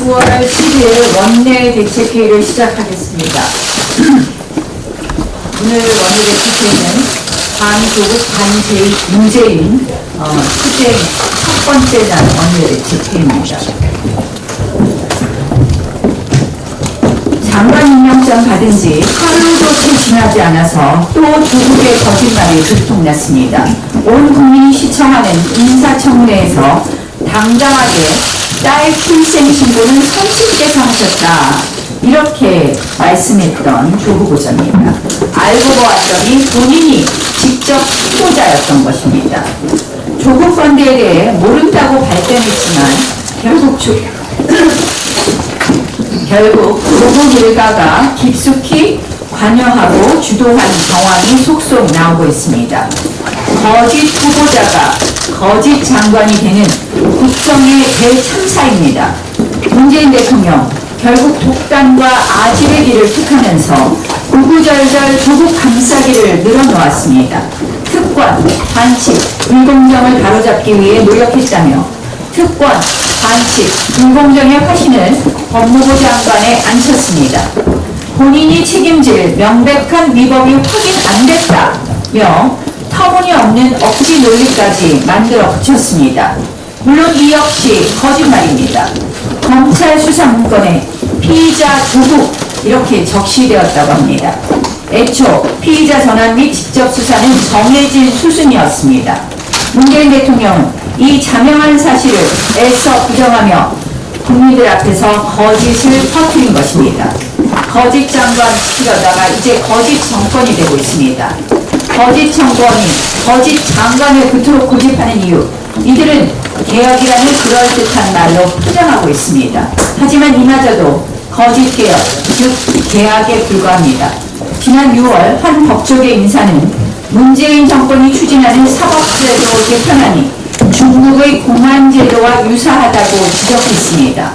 (9월 10일) 원내대책회의를 시작하겠습니다. 오늘 원내대책회의는 반조국 반문재인 투쟁 첫 번째 날 원내대책회의입니다. 장관 임명장 받은 지 하루도 채 지나지 않아서 또 조국의 거짓말이 들통났습니다. 온 국민이 시청하는 인사청문회에서 당당하게 딸 출생 신고는 30대에서 하셨다, 이렇게 말씀했던 조 후보자입니다. 알고 보았더니 본인이 직접 후보자였던 것입니다. 조국 건대에 대해 모른다고 발뺌했지만 결국 조국 일가가 깊숙이 관여하고 주도한 정황이 속속 나오고 있습니다. 거짓 후보자가 거짓 장관이 되는 국정의 대참사입니다. 문재인 대통령 결국 독단과 아질의 길을 택하면서 구구절절 조국 감싸기를 늘어놓았습니다. 특권, 반칙, 불공정을 바로잡기 위해 노력했다며 특권, 반칙, 불공정의 화신을 법무부 장관에 앉혔습니다. 본인이 책임질 명백한 위법이 확인 안 됐다며 터무니없는 억지 논리까지 만들어 붙였습니다. 물론 이 역시 거짓말입니다. 검찰 수사 문건에 피의자 조국 이렇게 적시되었다고 합니다. 애초 피의자 전환 및 직접 수사는 정해진 수순이었습니다. 문재인 대통령은 이 자명한 사실을 애써 부정하며 국민들 앞에서 거짓을 퍼뜨린 것입니다. 거짓 장관 시키려다가 이제 거짓 정권이 되고 있습니다. 거짓 정권이 거짓 장관을 그토록 고집하는 이유, 이들은 개혁이라는 그럴듯한 말로 포장하고 있습니다. 하지만 이마저도 거짓 개혁, 즉 개혁에 불과합니다. 지난 6월 한 법조계 인사는 문재인 정권이 추진하는 사법제도 개편안이 중국의 공안제도와 유사하다고 지적했습니다.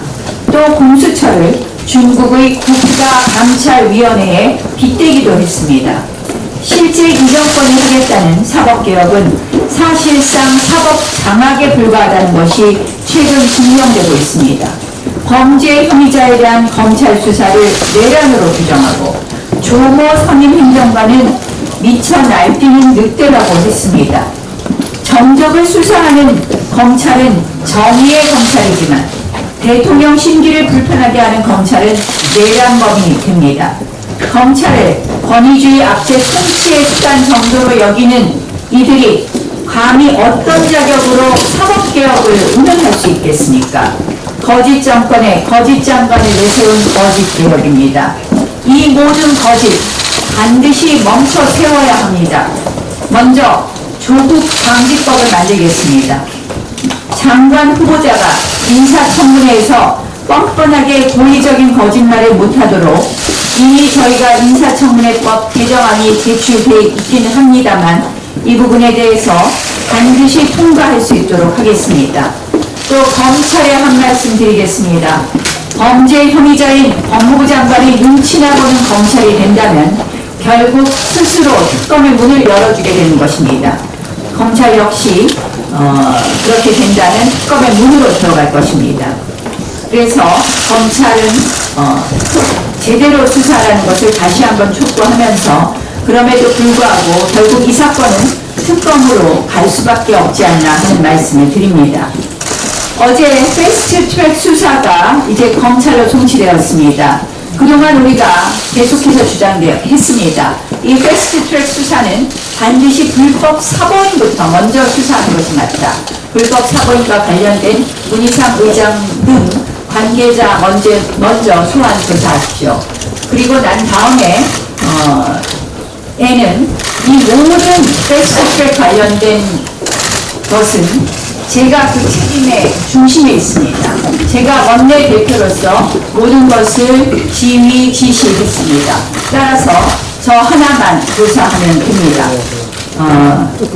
또 공수처를 중국의 국가감찰위원회에 빗대기도 했습니다. 실제 이 정권이 하겠다는 사법개혁은 사실상 사법 장악에 불과하다는 것이 최근 증명되고 있습니다. 범죄 혐의자에 대한 검찰 수사를 내란으로 규정하고 조모 선임 행정관은 미쳐 날뛰는 늑대라고 했습니다. 정적을 수사하는 검찰은 정의의 검찰이지만 대통령 심기를 불편하게 하는 검찰은 내란범이 됩니다. 검찰을 권위주의 압제 통치의 수단 정도로 여기는 이들이 감히 어떤 자격으로 사법개혁을 운영할 수 있겠습니까? 거짓 정권에 거짓 장관을 내세운 거짓 개혁입니다. 이 모든 거짓 반드시 멈춰 세워야 합니다. 먼저 조국 방지법을 만들겠습니다. 장관 후보자가 인사청문회에서 뻔뻔하게 고의적인 거짓말을 못하도록 이미 저희가 인사청문회법 개정안이 제출돼 있기는 합니다만 이 부분에 대해서 반드시 통과할 수 있도록 하겠습니다. 또 검찰에 한 말씀 드리겠습니다. 범죄 혐의자인 법무부 장관이 눈치나 보는 검찰이 된다면 결국 스스로 특검의 문을 열어주게 되는 것입니다. 검찰 역시 그렇게 된다면 특검의 문으로 들어갈 것입니다. 그래서 검찰은 제대로 수사하라는 것을 다시 한번 촉구하면서 그럼에도 불구하고 결국 이 사건은 특검으로 갈 수밖에 없지 않나 하는 말씀을 드립니다. 어제 패스트트랙 수사가 이제 검찰로 송치되었습니다. 그동안 우리가 계속해서 주장했습니다. 이 패스트트랙 수사는 반드시 불법 사보임부터 먼저 수사하는 것이 맞다. 불법 사보임과 관련된 문희상 의장 등 관계자 먼저 소환 조사하십시오. 그리고 난 다음에 에는 이 모든 패스트트랙 관련된 것은 제가 그 책임의 중심에 있습니다. 제가 원내대표로서 모든 것을 지시했습니다. 따라서 저 하나만 조사하면 됩니다.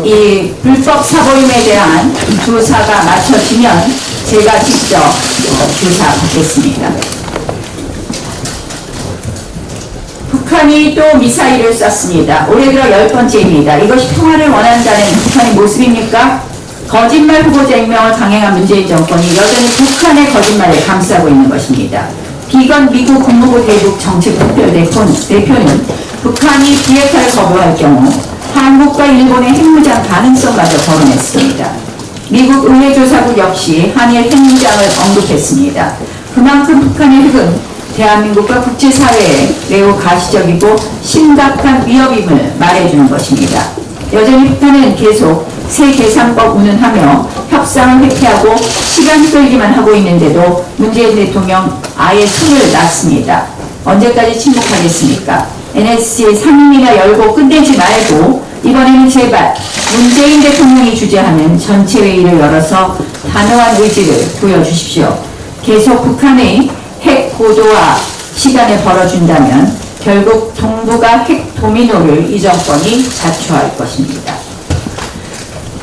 이 불법 사보임에 대한 조사가 마쳐지면 제가 직접 조사받겠습니다. 북한이 또 미사일을 쐈습니다. 올해 들어 10번째입니다. 이것이 평화를 원한다는 북한의 모습입니까? 거짓말 후보자 임명을 강행한 문재인 정권이 여전히 북한의 거짓말을 감싸고 있는 것입니다. 비건 미국 국무부 대북 정책특별 대표는 북한이 비핵화를 거부할 경우 한국과 일본의 핵무장 가능성마저 거론했습니다. 미국 의회조사국 역시 한일 핵무장을 언급했습니다. 그만큼 북한의 핵은 대한민국과 국제사회에 매우 가시적이고 심각한 위협임을 말해주는 것입니다. 여전히 북한은 계속 새 계산법 운운하며 협상을 회피하고 시간 끌기만 하고 있는데도 문재인 대통령 아예 손을 놨습니다. 언제까지 침묵하겠습니까? NSC 상임위나 열고 끝내지 말고 이번에는 제발 문재인 대통령이 주재하는 전체 회의를 열어서 단호한 의지를 보여주십시오. 계속 북한의 핵 고도화 시간을 벌어준다면 결국 동북아 핵 도미노를 이 정권이 자초할 것입니다.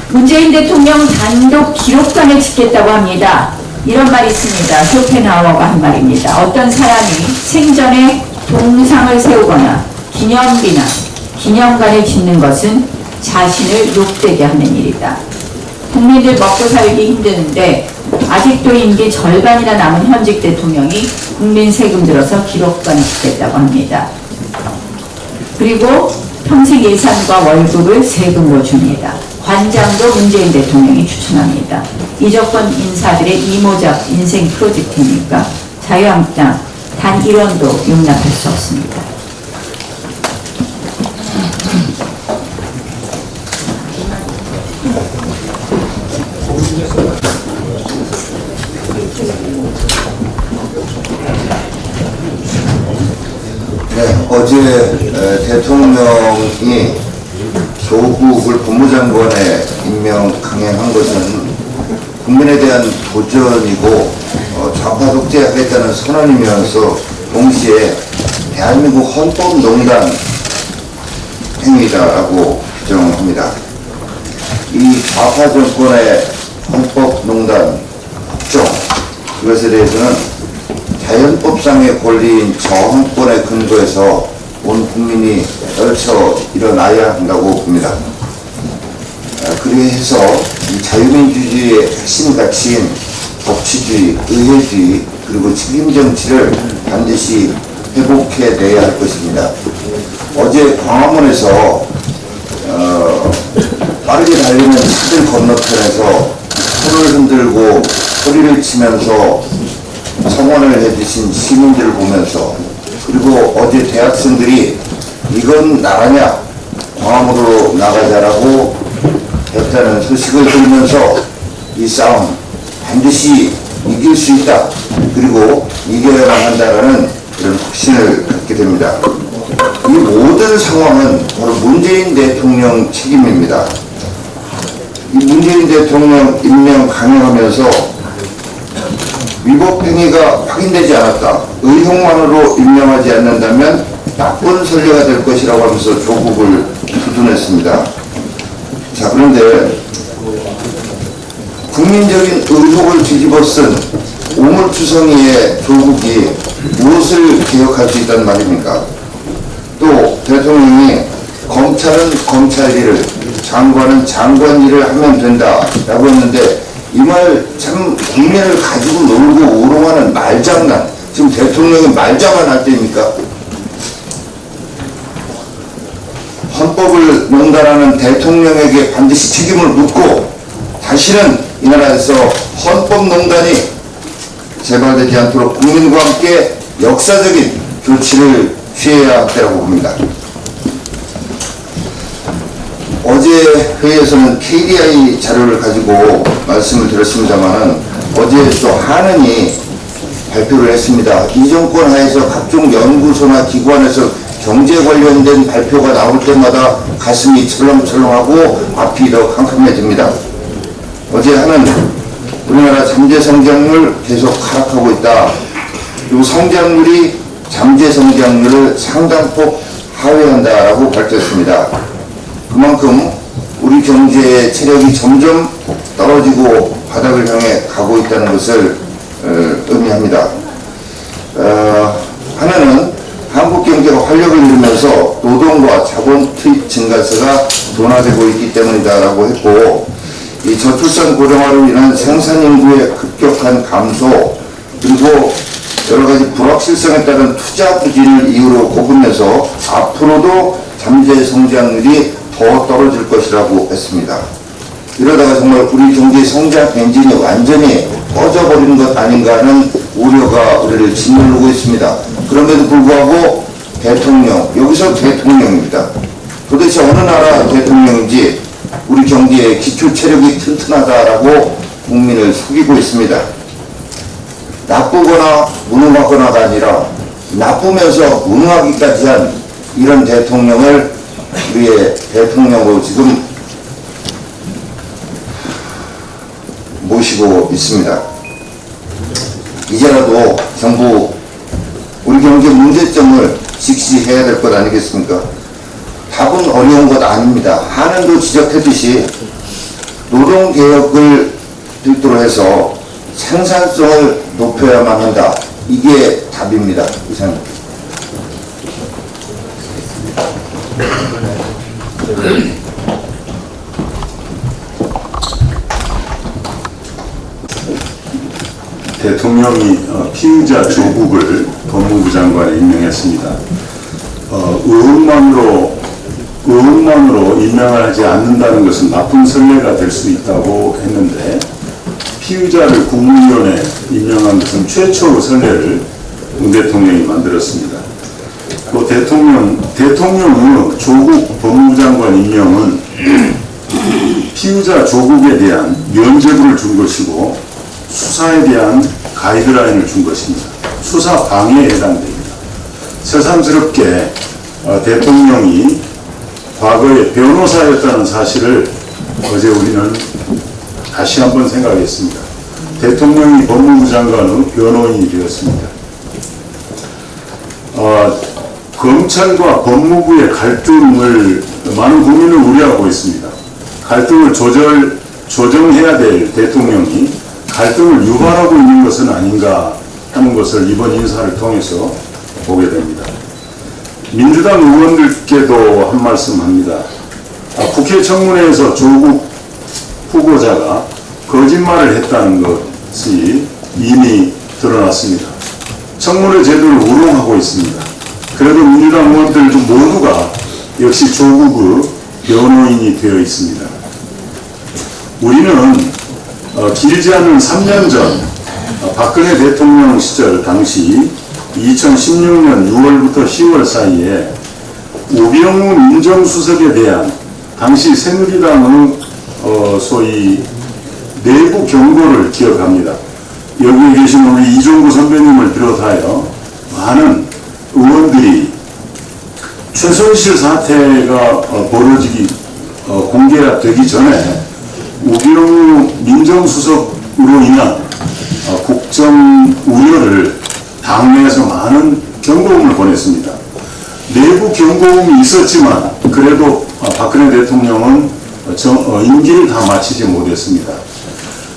문재인 대통령 단독 기록관을 짓겠다고 합니다. 이런 말이 있습니다. 쇼펜하우어가 한 말입니다. 어떤 사람이 생전에 동상을 세우거나 기념비나 기념관을 짓는 것은 자신을 욕되게 하는 일이다. 국민들 먹고 살기 힘드는데 아직도 임기 절반이나 남은 현직 대통령이 국민 세금 들어서 기록관을 짓겠다고 합니다. 그리고 평생 예산과 월급을 세금으로 줍니다. 관장도 문재인 대통령이 추천합니다. 이조건 인사들의 이모작 인생 프로젝트입니까? 자유한국당 단 1원도 용납할 수 없습니다. 네, 어제 대통령이 조국을 법무장관에 임명 강행한 것은 국민에 대한 도전이고 좌파 독재하겠다는 선언이면서 동시에 대한민국 헌법농단 행위다라고 규정합니다. 이 좌파 정권의 헌법농단 국정, 이것에 대해서는 자연법상의 권리인 저항권에 근거해서 온 국민이 떨쳐 일어나야 한다고 봅니다. 그래서 이 자유민주주의의 핵심 가치인 법치주의, 의회주의, 그리고 책임정치를 반드시 회복해내야 할 것입니다. 어제 광화문에서 빠르게 달리는 차들 건너편에서 손을 흔들고 소리를 치면서 성원을 해주신 시민들을 보면서, 그리고 어제 대학생들이 이건 나라냐, 광화문으로 나가자라고 했다는 소식을 들으면서 이 싸움 반드시 이길 수 있다, 그리고 이겨야만 한다는 그런 확신을 갖게 됩니다. 이 모든 상황은 바로 문재인 대통령 책임입니다. 이 문재인 대통령 임명 강행하면서 위법 행위가 확인되지 않았다, 의혹만으로 임명하지 않는다면 나쁜 선례가 될 것이라고 하면서 조국을 두둔했습니다. 자, 그런데 국민적인 의혹을 뒤집어 쓴 오물투성이의 조국이 무엇을 개혁할 수 있다는 말입니까? 또 대통령이 검찰은 검찰 일을, 장관은 장관 일을 하면 된다라고 했는데, 이 말 참 국민을 가지고 놀고 우롱하는 말장난, 지금 대통령이 말장난 할 때입니까? 헌법을 논단하는 대통령에게 반드시 책임을 묻고 다시는 이 나라에서 헌법농단이 재발되지 않도록 국민과 함께 역사적인 조치를 취해야 할 때라고 봅니다. 어제 회의에서는 KDI 자료를 가지고 말씀을 드렸습니다만 어제 또 한은이 발표를 했습니다. 이 정권 하에서 각종 연구소나 기관에서 경제 관련된 발표가 나올 때마다 가슴이 철렁철렁하고 앞이 더 캄캄해집니다. 어제 하는 우리나라 잠재 성장률 계속 하락하고 있다. 그리고 성장률이 잠재 성장률을 상당폭 하회한다라고 밝혔습니다. 그만큼 우리 경제의 체력이 점점 떨어지고 바닥을 향해 가고 있다는 것을 의미합니다. 하나는 한국 경제가 활력을 잃으면서 노동과 자본 투입 증가세가 둔화되고 있기 때문이다라고 했고, 이 저출산 고령화로 인한 생산 인구의 급격한 감소, 그리고 여러 가지 불확실성에 따른 투자 부진을 이유로 꼽으면서 앞으로도 잠재 성장률이 더 떨어질 것이라고 했습니다. 이러다가 정말 우리 경제 성장 엔진이 완전히 꺼져버리는 것 아닌가 하는 우려가 우리를 짓누르고 있습니다. 그럼에도 불구하고 대통령, 여기서 대통령입니다. 도대체 어느 나라 대통령인지 우리 경제의 기초 체력이 튼튼하다라고 국민을 속이고 있습니다. 나쁘거나 무능하거나가 아니라 나쁘면서 무능하기까지 한 이런 대통령을 우리의 대통령으로 지금 모시고 있습니다. 이제라도 정부 우리 경제 문제점을 직시해야 될 것 아니겠습니까? 답은 어려운 것 아닙니다. 한은도 지적했듯이 노동개혁을 필두로 해서 생산성을 높여야만 한다. 이게 답입니다. 이상입니다. 대통령이 피의자 조국을 법무부 장관에 임명했습니다. 의혹만으로 임명을 하지 않는다는 것은 나쁜 선례가 될 수 있다고 했는데, 피의자를 국무위원에 임명한 것은 최초의 선례를 문 대통령이 만들었습니다. 또 대통령의 조국 법무부 장관 임명은 피의자 조국에 대한 면죄부를 준 것이고 수사에 대한 가이드라인을 준 것입니다. 수사 방해에 해당됩니다. 새삼스럽게 대통령이 과거에 변호사였다는 사실을 어제 우리는 다시 한번 생각했습니다. 대통령이 법무부 장관의 변호인이 되었습니다. 검찰과 법무부의 갈등을 많은 국민을 우려하고 있습니다. 갈등을 조정해야 될 대통령이 갈등을 유발하고 있는 것은 아닌가 하는 것을 이번 인사를 통해서 보게 됩니다. 민주당 의원들께도 한 말씀 합니다. 국회 청문회에서 조국 후보자가 거짓말을 했다는 것이 이미 드러났습니다. 청문회 제도를 우롱하고 있습니다. 그래도 민주당 의원들 모두가 역시 조국의 변호인이 되어 있습니다. 우리는 길지 않은 3년 전 박근혜 대통령 시절 당시 2016년 6월부터 10월 사이에 우병우 민정수석에 대한 당시 새누리당의 소위 내부 경고를 기억합니다. 여기 계신 우리 이종구 선배님을 비롯하여 많은 의원들이 최순실 사태가 벌어지기 공개가 되기 전에 우병우 민정수석으로 인한 국정 우려를 당내에서 많은 경고음을 보냈습니다. 내부 경고음이 있었지만 그래도 박근혜 대통령은 임기를 다 마치지 못했습니다.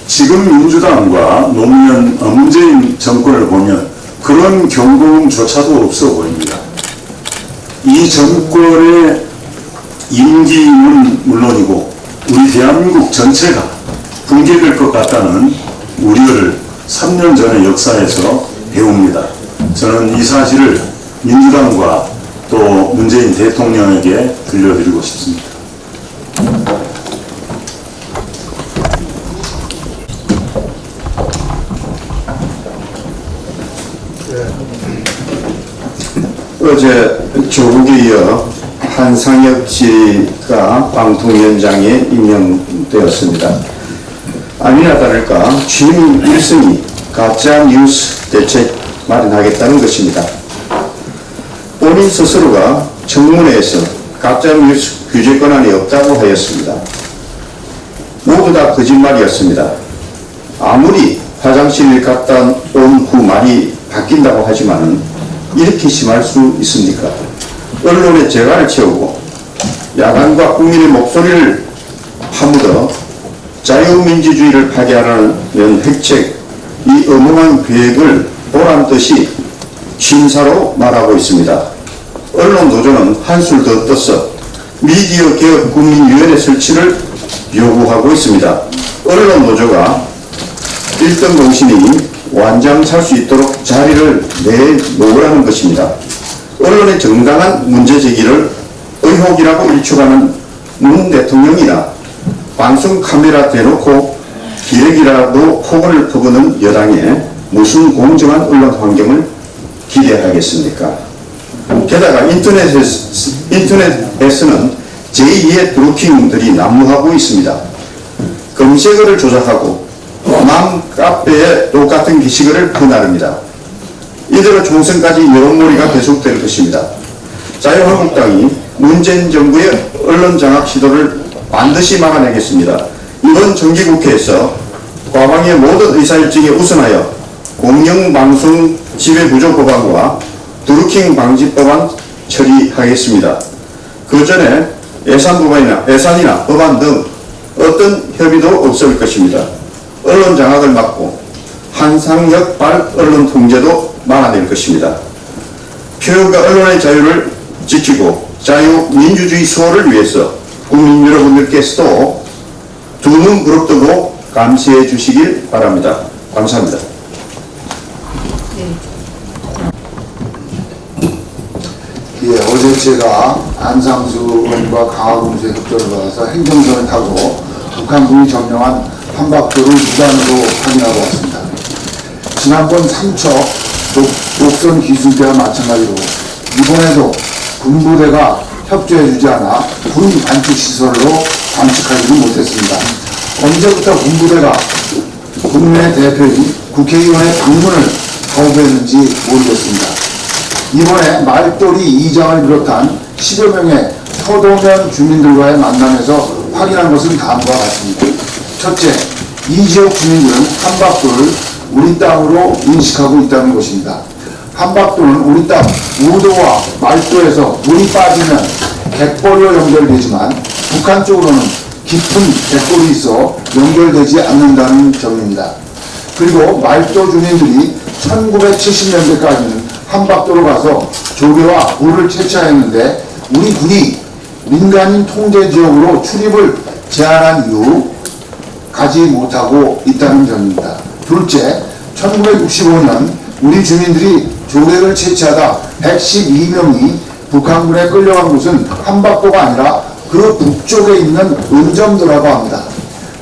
지금 민주당과 노무현 문재인 정권을 보면 그런 경고음조차도 없어 보입니다. 이 정권의 임기는 물론이고 우리 대한민국 전체가 붕괴될 것 같다는 우려를 3년 전의 역사에서 배웁니다. 저는 이 사실을 민주당과 또 문재인 대통령에게 들려드리고 싶습니다. 어제 조국에 이어 한상혁 씨가 방통위원장에 임명되었습니다. 아니나 다를까 취임 1승이 가짜 뉴스 대책 마련하겠다는 것입니다. 본인 스스로가 청문회에서 가짜 뉴스 규제 권한이 없다고 하였습니다. 모두 다 거짓말이었습니다. 아무리 화장실을 갔다 온 후 말이 바뀐다고 하지만은 이렇게 심할 수 있습니까? 언론의 재갈을 채우고 야당과 국민의 목소리를 파묻어 자유민주주의를 파괴하려는 핵책, 이 어마어마한 계획을 보란듯이 심사로 말하고 있습니다. 언론 노조는 한술 더 떠서 미디어 개혁 국민위원회 설치를 요구하고 있습니다. 언론 노조가 1등 공신이 완장 살 수 있도록 자리를 내놓으라는 것입니다. 언론의 정당한 문제제기를 의혹이라고 일축하는 문 대통령이나 방송 카메라 대놓고 기레기라도 폭언을 퍼부는 여당에 무슨 공정한 언론 환경을 기대하겠습니까? 게다가 인터넷에서는 제2의 드루킹들이 난무하고 있습니다. 검색어를 조작하고 남 카페에 똑같은 게시글을 퍼나릅니다. 이대로 총선까지 여론몰이가 계속될 것입니다. 자유한국당이 문재인 정부의 언론 장악 시도를 반드시 막아내겠습니다. 이번 정기국회에서 과방의 모든 의사일정에 우선하여 공영방송 지배구조 법안과 드루킹 방지 법안 처리하겠습니다. 그 전에 예산이나 법안 등 어떤 협의도 없을 것입니다. 언론 장악을 막고 한상혁발 언론 통제도 막아낼 것입니다. 표현과 언론의 자유를 지키고 자유민주주의 수호를 위해서 국민 여러분들께서도 두 눈 부릅뜨고 감시해 주시길 바랍니다. 감사합니다. 예, 어제 제가 안상수 의원과 강화군수의 협조를 받아서 행정선을 타고 북한군이 점령한 한박도를 무단으로 확인하고 왔습니다. 지난번 삼척 녹선 기술대와 마찬가지로 이번에도 군부대가 협조해주지 않아 군 관측시설로 관측하지는 못했습니다. 언제부터 군부대가 국내 대표인 국회의원의 방문을 거부했는지 모르겠습니다. 이번에 말돌이 이장을 비롯한 10여 명의 서도면 주민들과의 만남에서 확인한 것은 다음과 같습니다. 첫째, 이 지역 주민들은 한박도를 우리 땅으로 인식하고 있다는 것입니다. 한박도는 우리 땅 우도와 말도에서 물이 빠지면 갯벌로 연결되지만 북한 쪽으로는 깊은 갯골이 있어 연결되지 않는다는 점입니다. 그리고 말도 주민들이 1970년대까지는 한박도로 가서 조개와 굴을 채취하였는데 우리 군이 민간인 통제 지역으로 출입을 제한한 이후 가지 못하고 있다는 점입니다. 둘째, 1965년 우리 주민들이 조개를 채취하다 112명이 북한군에 끌려간 곳은 한박도가 아니라 그 북쪽에 있는 은점도라고 합니다.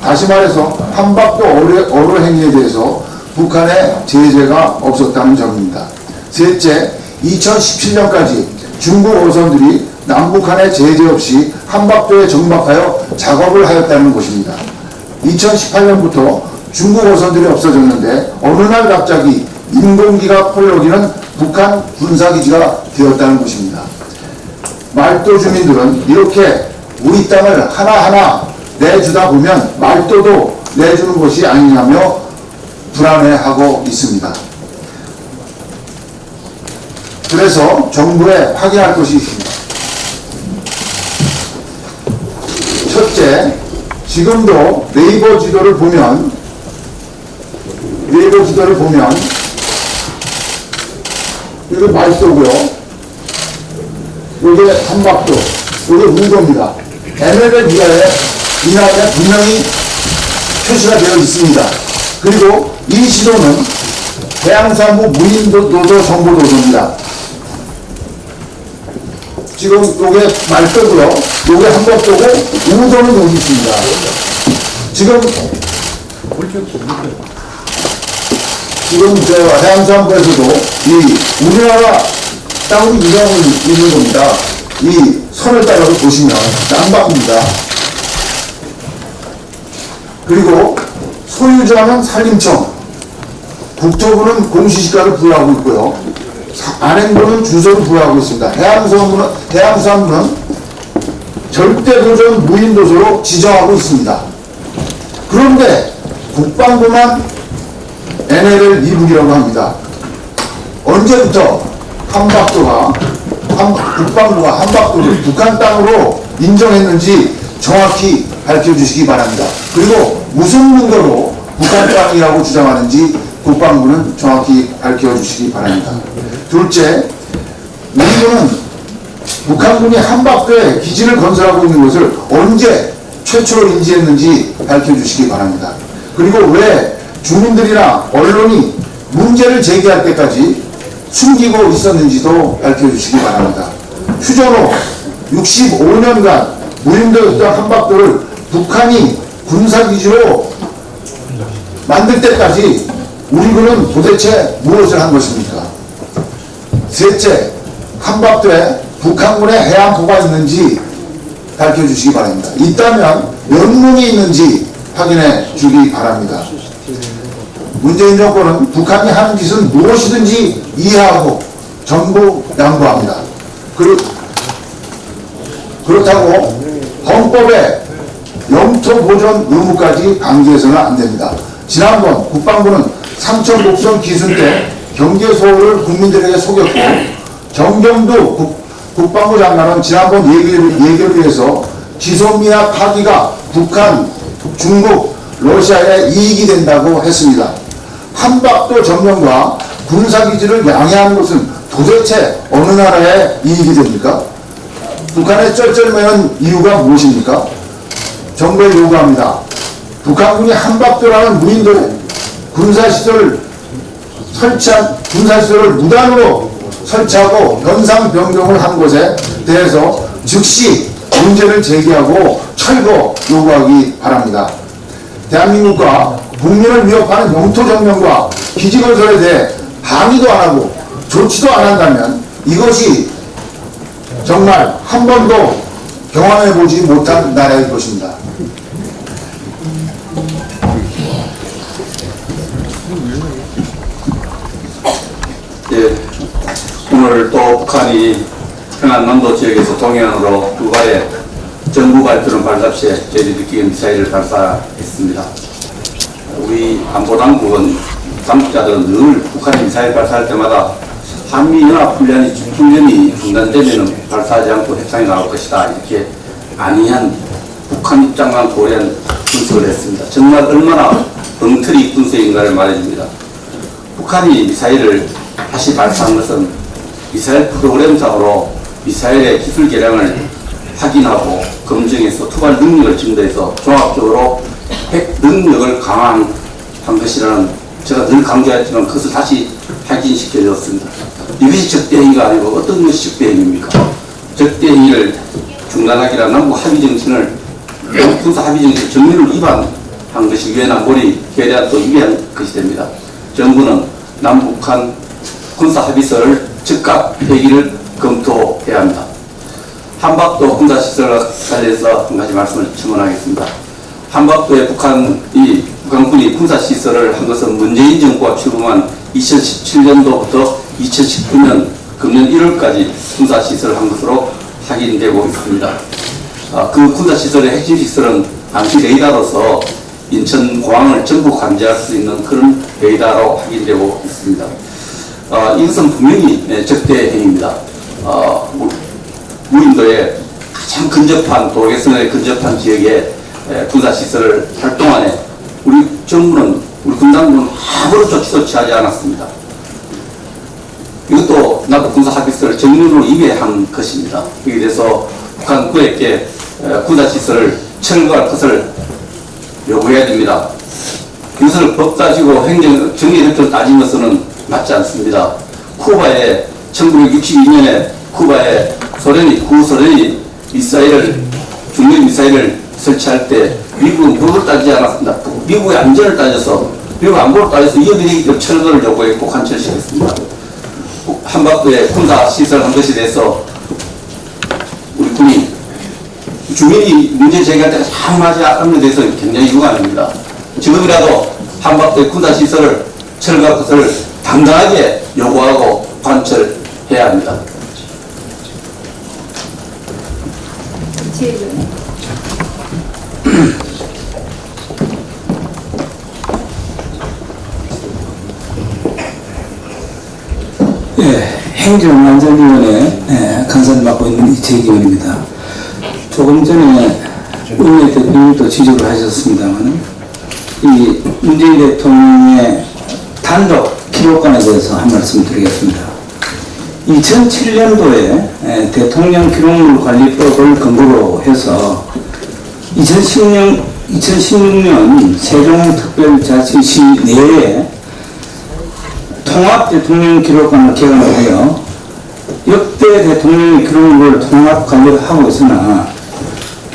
다시 말해서 한박도 어로 행위에 대해서 북한의 제재가 없었다는 점입니다. 셋째, 2017년까지 중국 어선들이 남북한의 제재 없이 한박도에 정박하여 작업을 하였다는 것입니다. 2018년부터 중국 어선들이 없어졌는데 어느 날 갑자기 인공기가 펄럭이는 북한 군사기지가 되었다는 것입니다. 말도 주민들은 이렇게 우리 땅을 하나하나 내주다 보면 말도도 내주는 것이 아니냐며 불안해하고 있습니다. 그래서 정부에 확인할 것이 있습니다. 첫째, 지금도 네이버 지도를 보면 이게 말도고요. 이게 한박도, 이게 우도입니다. NLL 이하에 분명히 표시가 되어 있습니다. 그리고 이 지도는 해양사무 무인도도 정보도서입니다. 지금 요게 말도고요. 요게 한박도고 우도는 여기 있습니다. 지금 저 해양수산부에서도 이 우리나라 땅으로 유명을 있는 겁니다. 이 선을 따라서 보시면 양박입니다. 그리고 소유자는 산림청, 국토부는 공시지가를 부여하고 있고요. 안행부는 주소를 부여하고 있습니다. 해양수산부는 절대도전 무인도서로 지정하고 있습니다. 그런데 국방부만 NLL 미분이라고 합니다. 언제부터 국방부가 한박도를 북한 땅으로 인정했는지 정확히 밝혀주시기 바랍니다. 그리고 무슨 근거로 북한 땅이라고 주장하는지 국방부는 정확히 밝혀주시기 바랍니다. 둘째, 우리군은 북한군이 한박도에 기지를 건설하고 있는 것을 언제 최초로 인지했는지 밝혀주시기 바랍니다. 그리고 왜 주민들이나 언론이 문제를 제기할 때까지 숨기고 있었는지도 밝혀주시기 바랍니다. 휴전 후 65년간 무인도였던 한박도를 북한이 군사기지로 만들 때까지 우리군은 도대체 무엇을 한 것입니까? 셋째, 한박도에 북한군의 해안포가 있는지 밝혀주시기 바랍니다. 있다면 몇 놈이 있는지 확인해 주기 바랍니다. 문재인 정권은 북한이 하는 짓은 무엇이든지 이해하고 전부 양보합니다. 그렇다고 헌법에 영토 보존 의무까지 강조해서는 안 됩니다. 지난번 국방부는 삼천 곡선 기순 때 경계 소홀을 국민들에게 속였고, 정경두 국방부 장관은 지난번 얘기를 위해서 지소미아 파기가 북한, 중국, 러시아에 이익이 된다고 했습니다. 한박도 점령과 군사기지를 양해하는 것은 도대체 어느 나라에 이익이 됩니까? 북한의 쩔쩔매는 이유가 무엇입니까? 정부에 요구합니다. 북한군이 한박도라는 무인도에 군사시설을 무단으로 설치하고 현상 변경을 한 것에 대해서 즉시 문제를 제기하고 철거 요구하기 바랍니다. 대한민국과 국민을 위협하는 영토 점령과 기지 건설에 대해 항의도 안 하고 조치도 안 한다면 이것이 정말 한 번도 경험해보지 못한 나라일 것입니다. 예, 오늘 또 북한이 평안남도 지역에서 동해안으로 두 발의 전구 발표는 발사 시에 저희들끼리 미사일을 발사했습니다. 우리 안보당국은 당국자들은 늘 북한이 미사일 발사할 때마다 한미연합훈련이 중단되면 발사하지 않고 협상이 나올 것이다, 이렇게 안이한 북한 입장만 고려한 분석을 했습니다. 정말 얼마나 엉터리 분석인가를 말해줍니다. 북한이 미사일을 다시 발사한 것은 미사일 프로그램상으로 미사일의 기술 개량을 확인하고 검증해서 투발 능력을 증대해서 종합적으로 핵 능력을 강화한 것이라는, 제가 늘 강조했지만 그것을 다시 확인시켜줬습니다. 이것이 적대행위가 아니고 어떤 것이 적대행위입니까? 적대행위를 중단하기란 남북 합의정신을, 군사 합의정신 정리를 위반한 것이 유엔 안보리 결의안도 위반 것이 됩니다. 정부는 남북한 군사 합의서를 즉각 폐기를 검토해야 합니다. 한박도 군사시설 관련해서 한 가지 말씀을 첨언하겠습니다. 한박도에 북한군이 군사시설을 한 것은 문재인 정부가 출범한 2017년도부터 2019년 금년 1월까지 군사시설을 한 것으로 확인되고 있습니다. 그 군사시설의 핵심 시설은 당시 레이더로서 인천공항을 전부 감지할 수 있는 그런 레이더로 확인되고 있습니다. 이것은 분명히 적대 행위입니다. 무인도에 가장 근접한, 도계선에 근접한 지역에 군사시설을 할 동안에 우리 정부는, 우리 군당부는 아무런 조치도 취하지 않았습니다. 이것도 남북 군사 합의서를 정면으로 위배한 것입니다. 여기에 대해서 북한군에게 군사시설을 철거할 것을 요구해야 됩니다. 이것을 법 따지고 정의력을 따지면서는 맞지 않습니다. 쿠바에 1962년에 쿠바에 구소련이 중력 미사일을 설치할 때 미국은 그걸 따지지 않았습니다. 미국의 안전을 따져서, 미국 안보를 따져서 이어드리기 철거를 요구했고 관철시켰습니다. 한반도에 군사 시설한 것에 대해서 우리 군이 주민이 문제 제기할 때 장마지 않는 데 대해서 굉장히 유감입니다. 지금이라도 한반도의 군사 시설을 철거할 것을 당당하게 요구하고 관철해야 합니다. 행정안전위원회 간사를 맡고 있는 이채기원입니다. 조금 전에 의회 대표님도 지적을 하셨습니다만 이 문재인 대통령의 단독 기록관에 대해서 한 말씀 드리겠습니다. 2007년도에 대통령 기록물 관리법을 근거로 해서 2016년 세종특별자치시 내에 통합 대통령 기록관을 개관을 하여 역대 대통령의 기록물을 통합 관리하고 있으나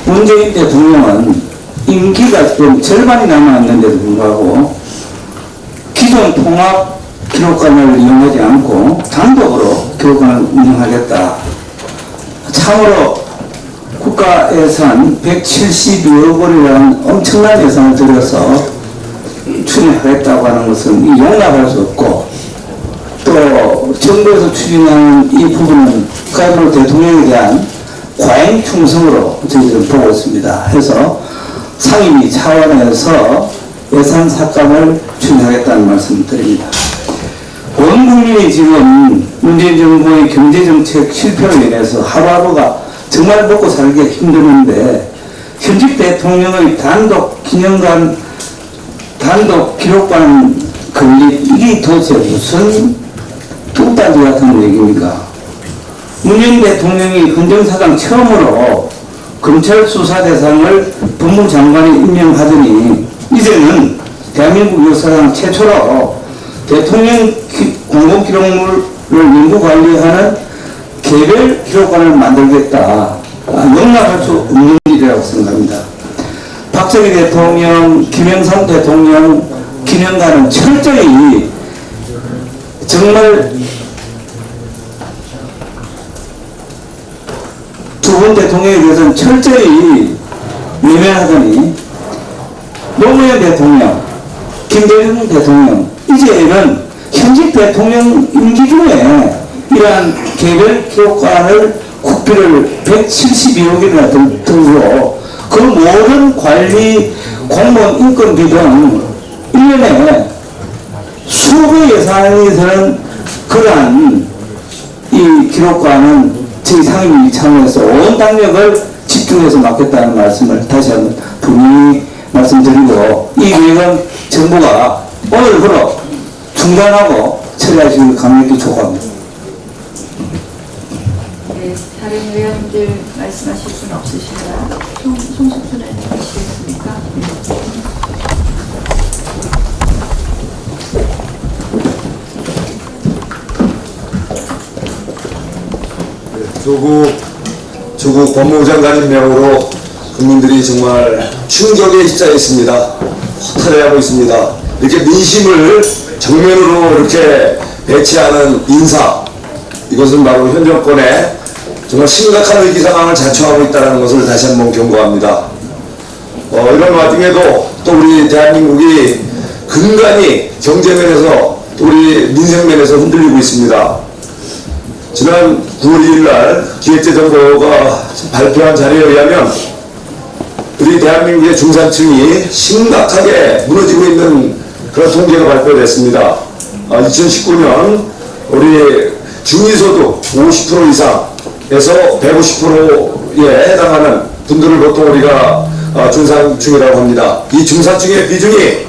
문재인 대통령은 임기가 지금 절반이 남아있는데도 불구하고 기존 통합 기록관을 이용하지 않고 단독으로 기록관을 운영하겠다. 참으로 국가 예산 172억 원이라는 엄청난 예산을 들여서 추진하겠다고 하는 것은 용납할 수 없고, 또 정부에서 추진하는 이 부분은 국가적으로 대통령에 대한 과잉 충성으로 저희들은 보고 있습니다. 해서 상임위 차원에서 예산 삭감을 추진하겠다는 말씀을 드립니다. 온 국민이 지금 문재인 정부의 경제정책 실패로 인해서 하루하루가 정말 먹고 살기 힘드는데 현직 대통령의 단독 기념관, 단독 기록관 건립, 이게 도대체 무슨 뚝딱지 같은 얘기입니까? 문재인 대통령이 헌정사상 처음으로 검찰 수사 대상을 법무장관에 임명하더니 이제는 대한민국 역사상 최초로 대통령 공공기록물을 연구관리하는 개별 기록관을 만들겠다. 용납할 수 없는 일이라고 생각합니다. 박정희 대통령, 김영삼 대통령 기념관은 철저히 정말 두 분 대통령에 대해서는 철저히 외면하더니 노무현 대통령, 김대중 대통령, 이제는 현직 대통령 임기 중에 이러한 개별 기록관을 국비를 172억이나 들고 그 모든 관리, 공무원 인건비 등 1년에 수억 예산이 드는 그러한 이 기록관은 저희 상임위 차원에서 온 당력을 집중해서 맡겠다는 말씀을 다시 한번 분명히 말씀드리고, 이 계획은 정부가 오늘부로 중단하고 처리하시길 강력히 촉구합니다. 네, 다른 의원들 말씀하실 분 없으신가요? 송석순 의원님 하시겠습니까? 조국 법무부 장관님 명으로 국민들이 정말 충격에 입자했습니다. 허탈해하고 있습니다. 이렇게 민심을 정면으로 이렇게 배치하는 인사, 이것은 바로 현 정권의 정말 심각한 위기 상황을 자초하고 있다는 것을 다시 한번 경고합니다. 이런 와중에도 또 우리 대한민국이 근간히 경제면에서 또 우리 민생면에서 흔들리고 있습니다. 지난 9월 2일 날 기획재정부가 발표한 자료에 의하면 우리 대한민국의 중산층이 심각하게 무너지고 있는 그런 통계가 발표됐습니다. 2019년 우리 중위소득 50% 이상에서 150%에 해당하는 분들을 보통 우리가 중산층이라고 합니다. 이 중산층의 비중이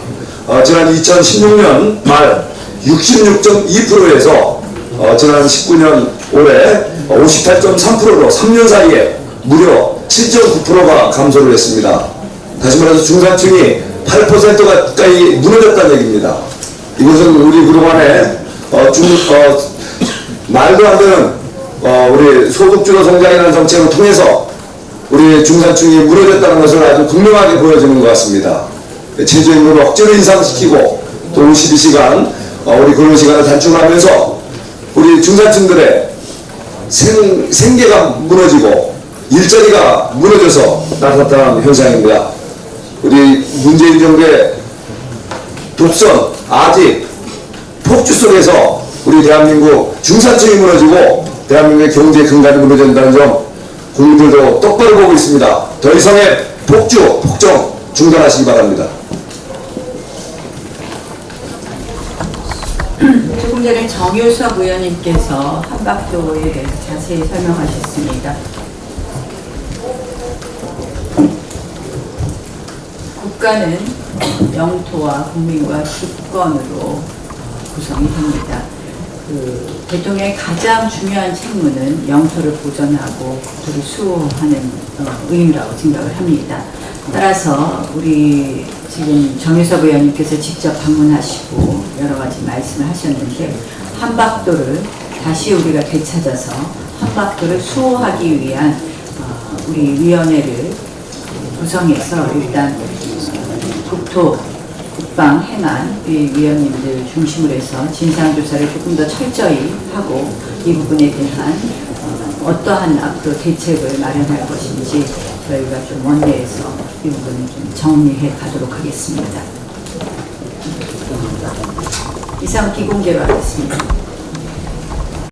지난 2016년 말 66.2%에서 지난 19년 올해 58.3%로 3년 사이에 무려 7.9%가 감소를 했습니다. 다시 말해서 중산층이 8% 가까이 무너졌다는 얘기입니다. 이것은 우리 그동안에 말도 안 되는 우리 소득주도 성장이라는 정책을 통해서 우리 중산층이 무너졌다는 것을 아주 분명하게 보여주는 것 같습니다. 최저임금을 억지로 인상시키고 또 52시간 우리 근로시간을 단축하면서 우리 중산층들의 생계가 무너지고 일자리가 무너져서 나타난 현상입니다. 우리 문재인 정부의 독선, 아직 폭주 속에서 우리 대한민국 중산층이 무너지고 대한민국의 경제 근간이 무너진다는 점 국민들도 똑바로 보고 있습니다. 더 이상의 폭주, 폭정 중단하시기 바랍니다. 조금 전에 정유섭 의원님께서 한박도에 대해서 자세히 설명하셨습니다. 국가는 영토와 국민과 주권으로 구성이 됩니다. 대통령의 가장 중요한 책무는 영토를 보존하고 국토를 수호하는 의무라고 생각을 합니다. 따라서 우리 지금 정유섭 의원님께서 직접 방문하시고 여러 가지 말씀을 하셨는데 한박도를 다시 우리가 되찾아서 한박도를 수호하기 위한 우리 위원회를 구성해서 일단 국방, 행안 위원님들 중심으로 해서 진상조사를 조금 더 철저히 하고 이 부분에 대한 어떠한 앞으로 대책을 마련할 것인지 저희가 좀 원내에서 이 부분을 좀 정리해 가도록 하겠습니다. 이상 비공개로 하겠습니다.